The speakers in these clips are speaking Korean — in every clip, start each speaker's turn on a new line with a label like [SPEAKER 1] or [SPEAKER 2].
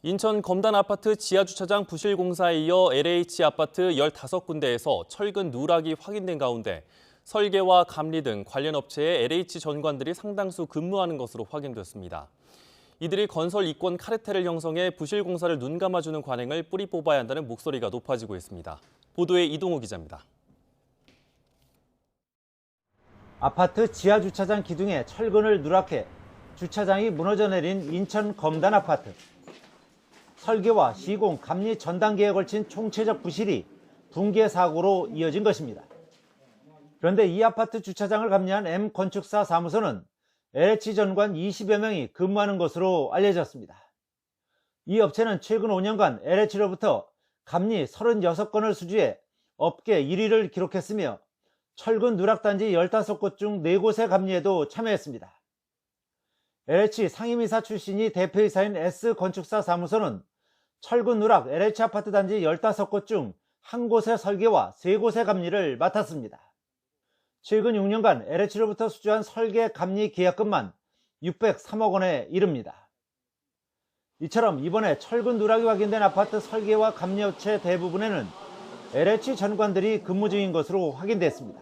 [SPEAKER 1] 인천 검단 아파트 지하주차장 부실 공사에 이어 LH 아파트 15군데에서 철근 누락이 확인된 가운데 설계와 감리 등 관련 업체의 LH 전관들이 상당수 근무하는 것으로 확인됐습니다. 이들이 건설 이권 카르텔을 형성해 부실 공사를 눈감아주는 관행을 뿌리 뽑아야 한다는 목소리가 높아지고 있습니다. 보도에 이동호 기자입니다.
[SPEAKER 2] 아파트 지하주차장 기둥에 철근을 누락해 주차장이 무너져 내린 인천 검단 아파트. 설계와 시공, 감리 전 단계에 걸친 총체적 부실이 붕괴 사고로 이어진 것입니다. 그런데 이 아파트 주차장을 감리한 M건축사 사무소는 LH 전관 20여 명이 근무하는 것으로 알려졌습니다. 이 업체는 최근 5년간 LH로부터 감리 36건을 수주해 업계 1위를 기록했으며 철근 누락단지 15곳 중 4곳의 감리에도 참여했습니다. LH 상임이사 출신이 대표이사인 S건축사 사무소는 철근 누락 LH 아파트 단지 15곳 중 1곳의 설계와 3곳의 감리를 맡았습니다. 최근 6년간 LH로부터 수주한 설계 감리 계약금만 603억 원에 이릅니다. 이처럼 이번에 철근 누락이 확인된 아파트 설계와 감리 업체 대부분에는 LH 전관들이 근무 중인 것으로 확인됐습니다.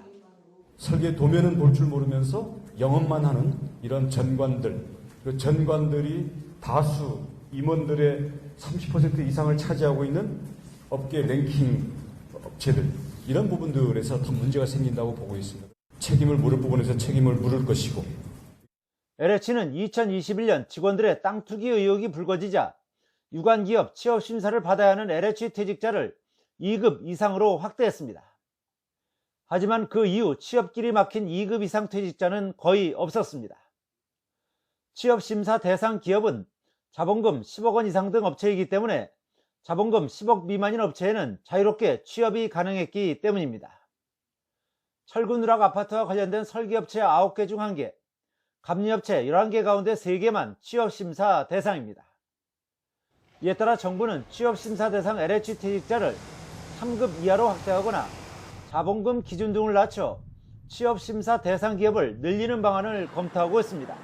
[SPEAKER 3] 설계 도면은 볼 줄 모르면서 영업만 하는 이런 전관들, 그 전관들이 다수 임원들의 30% 이상을 차지하고 있는 업계 랭킹 업체들, 이런 부분들에서 더 문제가 생긴다고 보고 있습니다. 책임을 물을 부분에서 책임을 물을 것이고.
[SPEAKER 2] LH는 2021년 직원들의 땅 투기 의혹이 불거지자 유관기업 취업 심사를 받아야 하는 LH 퇴직자를 2급 이상으로 확대했습니다. 하지만 그 이후 취업길이 막힌 2급 이상 퇴직자는 거의 없었습니다. 취업심사 대상 기업은 자본금 10억 원 이상 등 업체이기 때문에 자본금 10억 미만인 업체에는 자유롭게 취업이 가능했기 때문입니다. 철근 누락 아파트와 관련된 설계업체 9개 중 1개, 감리업체 11개 가운데 3개만 취업심사 대상입니다. 이에 따라 정부는 취업심사 대상 LH 퇴직자를 3급 이하로 확대하거나 자본금 기준 등을 낮춰 취업심사 대상 기업을 늘리는 방안을 검토하고 있습니다.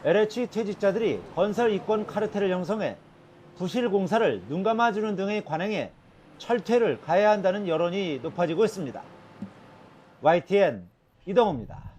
[SPEAKER 2] LH 퇴직자들이 건설 이권 카르텔을 형성해 부실 공사를 눈감아주는 등의 관행에 철퇴를 가해야 한다는 여론이 높아지고 있습니다. YTN 이동호입니다.